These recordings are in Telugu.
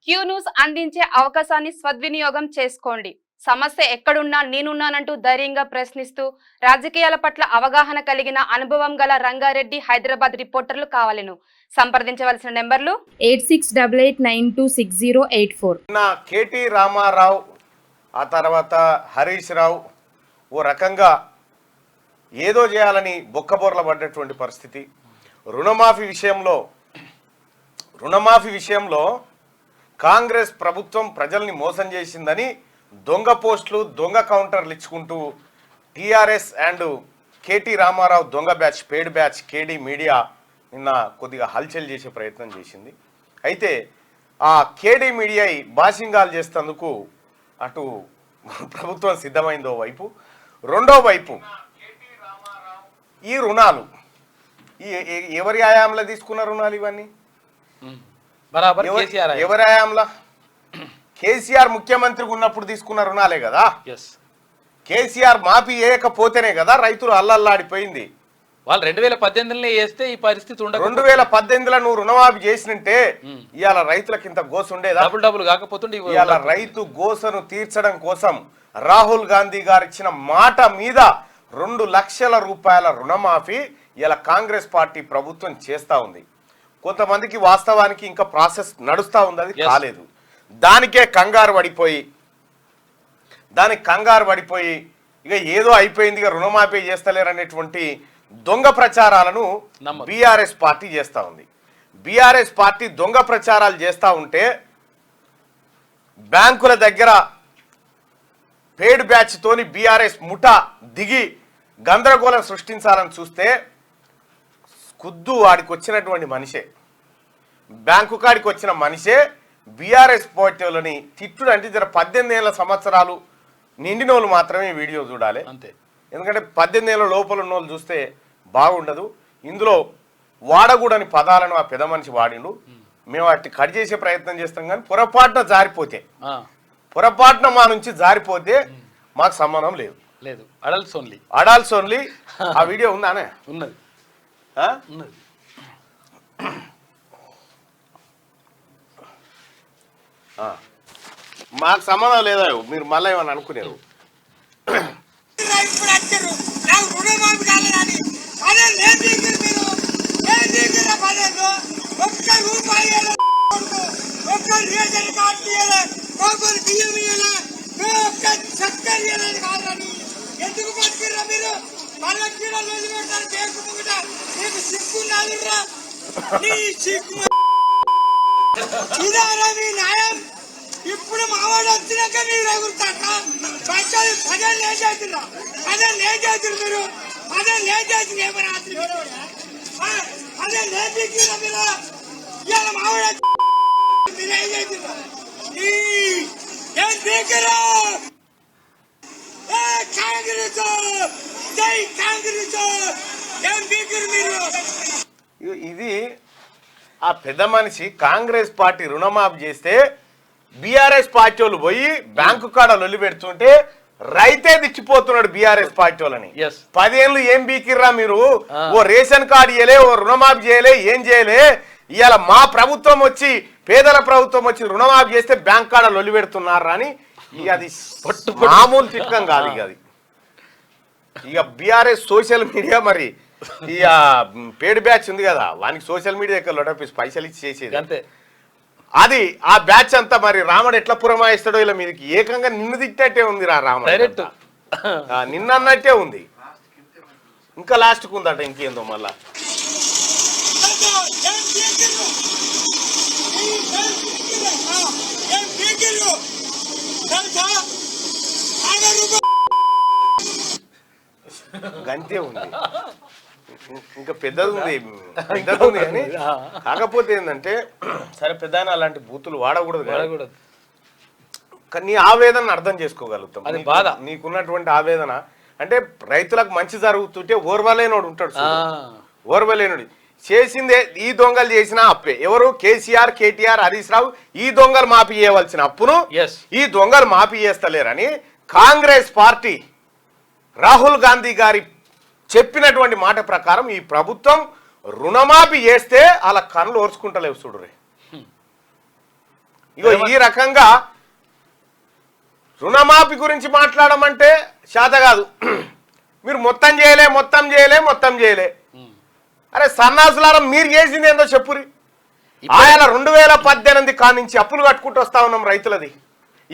క్యూ న్యూస్ అందించే అవకాశాన్ని సద్వినియోగం చేసుకోండి. సమస్య ఎక్కడున్నా నేనున్నానంటూ ధైర్యంగా ప్రశ్నిస్తూ రాజకీయాల పట్ల అవగాహన కలిగిన అనుభవం గల రంగారెడ్డి హైదరాబాద్ రిపోర్టర్లు కావాలను సంప్రదించవలసిన నెంబర్లు 8688926084. కేటీ రామారావు ఆ తర్వాత హరీష్ రావు ఓ రకంగా ఏదో చేయాలని బొక్కబొర్ల పడ్డటువంటి పరిస్థితి. రుణమాఫీ విషయంలో కాంగ్రెస్ ప్రభుత్వం ప్రజల్ని మోసం చేసిందని దొంగ పోస్టులు దొంగ కౌంటర్లు ఇచ్చుకుంటూ టీఆర్ఎస్ అండ్ కేటీ రామారావు దొంగ బ్యాచ్ పేడ్ బ్యాచ్ కేడీ మీడియా నిన్న కొద్దిగా హల్చల్ చేసే ప్రయత్నం చేసింది. అయితే ఆ కేడీ మీడియా బాషింగాలు చేసేందుకు అటు ప్రభుత్వం సిద్ధమైందో వైపు, రెండో వైపు ఈ రుణాలు ఎవరి ఆయాంలో తీసుకున్న రుణాలు ఇవన్నీ ఎవరి ఆయాంలా? కేసీఆర్ ముఖ్యమంత్రిగా ఉన్నప్పుడు తీసుకున్న రుణాలే కదా. కేసీఆర్ మాఫీ చేయకపోతేనే కదా రైతులు అల్లల్లాడిపోయింది. వాళ్ళు 2018లో వేస్తే ఈ పరిస్థితి ఉండదు. 2018లో నువ్వు రుణమాఫీ చేసినంటే ఇవాళ రైతులకు ఇంత గోస ఉండేదా? డబుల్ కాకపోతుండే ఇవాళ రైతు గోసను తీర్చడం కోసం రాహుల్ గాంధీ గారు ఇచ్చిన మాట మీద 2 లక్షల రూపాయల రుణమాఫీ ఇలా కాంగ్రెస్ పార్టీ ప్రభుత్వం చేస్తా ఉంది. కొంతమందికి వాస్తవానికి ఇంకా ప్రాసెస్ నడుస్తూ ఉంది, అది కాలేదు. దానికే కంగారు పడిపోయి ఇక ఏదో అయిపోయింది, ఇక రుణమాఫీ చేస్తలేరు అనేటువంటి దొంగ ప్రచారాలను బీఆర్ఎస్ పార్టీ చేస్తూ ఉంది. బీఆర్ఎస్ పార్టీ దొంగ ప్రచారాలు చేస్తూ ఉంటే బ్యాంకుల దగ్గర పేడ్ బ్యాచ్ తోని బీఆర్ఎస్ ముఠా దిగి గందరగోళం సృష్టించాలని చూస్తే ఖుద్దు వాడికి వచ్చినటువంటి మనిషే, బ్యాంకు కాడికి వచ్చిన మనిషే బీఆర్ఎస్ పార్టీలని తిట్టుడు. అంటే జర 18 సంవత్సరాలు నిండిన వాళ్ళు మాత్రమే వీడియో చూడాలి అంతే. ఎందుకంటే 18 లోపల ఉన్న వాళ్ళు చూస్తే బాగుండదు. ఇందులో వాడకూడని పదాలను ఆ పెద్ద మనిషి వాడిండు. మేము వాటిని కట్ చేసే ప్రయత్నం చేస్తాం, కానీ పొరపాటున మా నుంచి జారిపోతే మాకు సంబంధం లేదు. Adults only. ఆ వీడియో ఉందానే? ఉన్నది. మాకు సంబంధం లేదా? మీరు మళ్ళీ ఏమని అనుకునేరు? ఎందుకు పట్టుకురా మీరు? ఇదారా మీ న్యాయం? ఇప్పుడు మావాడు వచ్చినాక మీరు ఎగురుతాక పదేళ్ళు ఏం చేస్తున్నా? 10 ఏం చేతున్నారు మీరు? 10 ఏం చేసింది? ఏమైనా 10 ఏం పీకిరా మీరు? ఇవాళ మావాడు మీరు ఏం చేస్తున్నా? ఏం పీకిరా? కాంగ్రెస్ జై కాంగ్రెస్! ఏం పీకిరు మీరు? ఇది ఆ పెద్ద మనిషి కాంగ్రెస్ పార్టీ రుణమాఫీ చేస్తే బీఆర్ఎస్ పార్టీ వాళ్ళు పోయి బ్యాంకు కాడ లొల్లి పెడుతుంటే రైతే దిచ్చిపోతున్నాడు బీఆర్ఎస్ పార్టీ వాళ్ళని. 10 ఏళ్ళు ఏం బీకిర్రా మీరు? ఓ రేషన్ కార్డు ఇయ్యలే, ఓ రుణమాఫీ చేయలే, ఏం చేయలే. ఇవాళ మా ప్రభుత్వం వచ్చి, పేదల ప్రభుత్వం వచ్చి రుణమాఫీ చేస్తే బ్యాంక్ కాడ లొల్లి పెడుతున్నారా అని అది మామూలు చిక్కం కాదు. ఇక బీఆర్ఎస్ సోషల్ మీడియా మరి ఇక పేడ్ బ్యాచ్ ఉంది కదా, వానికి సోషల్ మీడియా దగ్గర లొటపీస్ పైసలు ఇచ్చి చేసేది అంతే. అది ఆ బ్యాచ్ అంతా మరి రాముడు ఎట్లా పురమాయిస్తాడో ఇలా మీదకి ఏకంగా నిన్ను తిట్టేట్టే ఉంది రా రాముడు, నిన్నన్నట్టే ఉంది. ఇంకా లాస్ట్కు ఉందట ఇంకేందో మళ్ళా. గంతే ఉంది, ఇంకా పెద్దది ఉంది కానీ కాకపోతే ఏంటంటే సరే పెద్ద అలాంటి బూతులు వాడకూడదు. నీ ఆవేదన అర్థం చేసుకోగలుగుతాం. అది బాధ, నీకున్నటువంటి ఆవేదన. అంటే రైతులకు మంచి జరుగుతుంటే ఓర్వలేనోడు ఉంటాడు, ఓర్వలేనుడు చేసిందే. ఈ దొంగలు చేసిన అప్పే ఎవరు? కేసీఆర్, కేటీఆర్, హరీష్ రావు ఈ దొంగలు మాఫీ చేయవలసిన అప్పును ఈ దొంగలు మాఫీ చేస్తలేరని కాంగ్రెస్ పార్టీ రాహుల్ గాంధీ గారి చెప్పినటువంటి మాట ప్రకారం ఈ ప్రభుత్వం రుణమాఫీ చేస్తే అలా కళ్ళు ఓర్చుకుంటలేవు చూడురే. ఇగో ఈ రకంగా రుణమాఫీ గురించి మాట్లాడమంటే శాత కాదు. మీరు మొత్తం చేయలే. అరే సన్నాసులారా, మీరు చేసింది ఏందో చెప్పురి. ఆయన 2018 కానించి అప్పులు కట్టుకుంటూ వస్తా ఉన్నాం రైతులది.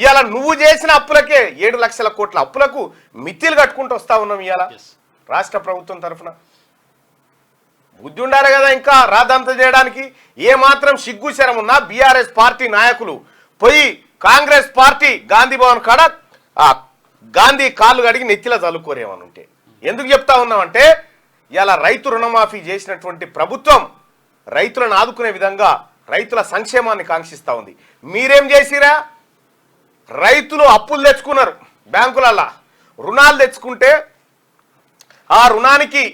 ఇవాళ నువ్వు చేసిన అప్పులకే 7 లక్షల కోట్ల అప్పులకు మిత్తిలు కట్టుకుంటూ వస్తా ఉన్నాం ఇవాళ రాష్ట్ర ప్రభుత్వం తరఫున. బుద్ధి ఉండాలి కదా ఇంకా రాదంత చేయడానికి. ఏ మాత్రం సిగ్గు శరం ఉన్నా బీఆర్ఎస్ పార్టీ నాయకులు పోయి కాంగ్రెస్ పార్టీ గాంధీ భవన్ కాడ గాంధీ కాళ్ళు కడిగి నెత్తిలా చల్లుకోరేమని ఉంటే. ఎందుకు చెప్తా ఉన్నామంటే ఇలా రైతు రుణమాఫీ చేసినటువంటి ప్రభుత్వం రైతులను ఆదుకునే విధంగా రైతుల సంక్షేమాన్ని కాంక్షిస్తూ ఉంది. మీరేం చేసిరా? రైతులు అప్పులు తెచ్చుకున్నారు, బ్యాంకులల్లా రుణాలు తెచ్చుకుంటే ఆ రుణానికి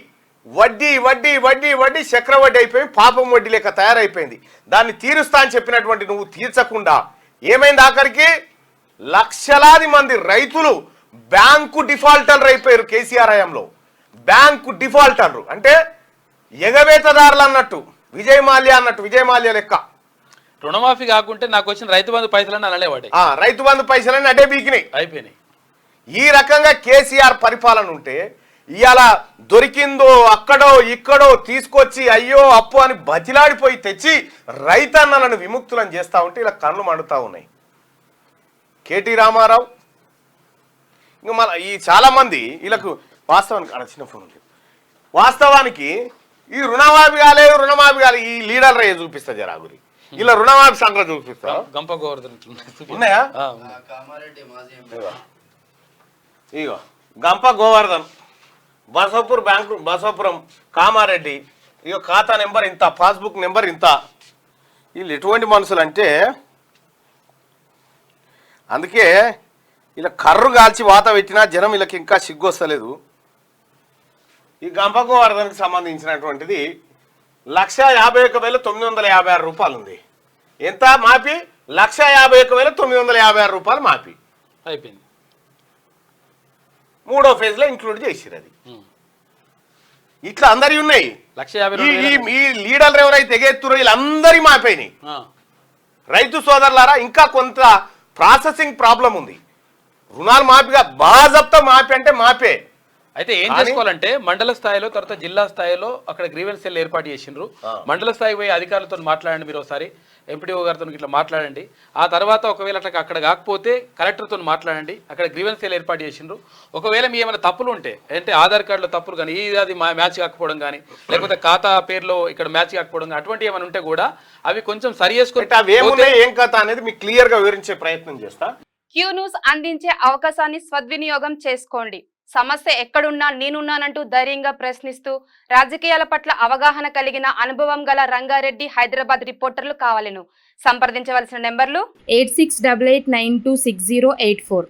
వడ్డీ వడ్డీ వడ్డీ వడ్డీ చక్రవడ్డీ అయిపోయి పాపం వడ్డీ లెక్క తయారైపోయింది. దాన్ని తీరుస్తా అని చెప్పినటువంటి నువ్వు తీర్చకుండా ఏమైంది? ఆఖరికి లక్షలాది మంది రైతులు బ్యాంకు డిఫాల్టర్లు అయిపోయారు. కేసీఆర్ హయాంలో బ్యాంకు డిఫాల్టర్లు అంటే ఎగవేతదారులు అన్నట్టు, విజయ్ మాల్యా లెక్క. రుణమాఫీ కాకుంటే నాకు వచ్చిన రైతు బంధు పైసలన్నీ అనలేవాడే. రైతు బంధు పైసలన్నీ అడే బీకినాయి, అయిపోయినాయి. ఈ రకంగా కేసీఆర్ పరిపాలన ఉంటే ఇవాళ దొరికిందో అక్కడో ఇక్కడో తీసుకొచ్చి అయ్యో అప్పు అని బతిలాడిపోయి తెచ్చి రైతన్నలను విముక్తులను చేస్తూ ఉంటే ఇలా కళ్ళు మండుతూ ఉన్నాయి. కేటీ రామారావు ఇంకా మన ఈ చాలా మంది వీళ్ళకు వాస్తవానికి చిన్న ఫోన్ ఉంది. వాస్తవానికి ఈ రుణమాఫీ కాలేదు ఈ లీడర్ రే చూపిస్తా జరాగురి ఇలా రుణమాఫీ సంగతి చూపిస్తా. గంప గోవర్ధన్ ఉన్నాయా? ఇగో గంప గోవర్ధన్, బసవపూర్ బ్యాంకు, బసవపురం కామారెడ్డి. ఇగో ఖాతా నెంబర్ ఇంత, పాస్బుక్ నెంబర్ ఇంత. వీళ్ళు ఎటువంటి మనుషులు అంటే అందుకే ఇలా కర్రు కాల్చి వాత పెట్టినా జనం వీళ్ళకి ఇంకా సిగ్గు వస్తలేదు. ఈ గంప గోవర్ధన్కి సంబంధించినటువంటిది 151,956 రూపాయలు ఉంది. ఎంత మాఫీ? 151,956 రూపాయలు మాఫీ అయిపోయింది. 3వ ఫేజ్ లో ఇంక్లూడ్ చేసిరు. అది ఇట్లా అందరి ఉన్నాయి. 150,000 ఈ లీడర్లు ఎవరైతే ఎగెత్తురో వీళ్ళందరి మాపైనాయి. రైతు సోదరులారా, ఇంకా కొంత ప్రాసెసింగ్ ప్రాబ్లం ఉంది. రుణాలు మాఫీగా బాజప్తా మాఫీ అంటే మాఫే. అయితే ఏం చేసుకోవాలంటే మండల స్థాయిలో తర్వాత జిల్లా స్థాయిలో అక్కడ గ్రీవెన్స్ సెల్ ఏర్పాటు చేసిండ్రు. మండల స్థాయి పోయి అధికారులతో మాట్లాడండి, మీరు ఒకసారి ఎంపీడీఓ గారితో ఇట్లా మాట్లాడండి. ఆ తర్వాత ఒకవేళ అక్కడ కాకపోతే కలెక్టర్తో మాట్లాడండి. అక్కడ గ్రీవెన్స్ సెల్ ఏర్పాటు చేసిండ్రు. ఒకవేళ మీ ఏమైనా తప్పులు ఉంటే అంటే ఆధార్ కార్డులో తప్పులు కానీ అది మ్యాచ్ కాకపోవడం కానీ లేకపోతే ఖాతా పేరులో ఇక్కడ మ్యాచ్ కాకపోవడం కానీ అటువంటి ఏమైనా ఉంటే కూడా అవి కొంచెం సరి చేసుకుంటే ఏం కథ అనేది మీకు క్లియర్ గా వివరించే ప్రయత్నం చేస్తా. క్యూ న్యూస్ అందించే అవకాశాన్ని సద్వినియోగం చేసుకోండి. సమస్య ఎక్కడున్నా నేనున్నానంటూ ధైర్యంగా ప్రశ్నిస్తూ రాజకీయాల పట్ల అవగాహన కలిగిన అనుభవం గల రంగారెడ్డి హైదరాబాద్ రిపోర్టర్లు కావాలను సంప్రదించవలసిన నెంబర్లు 8688926084.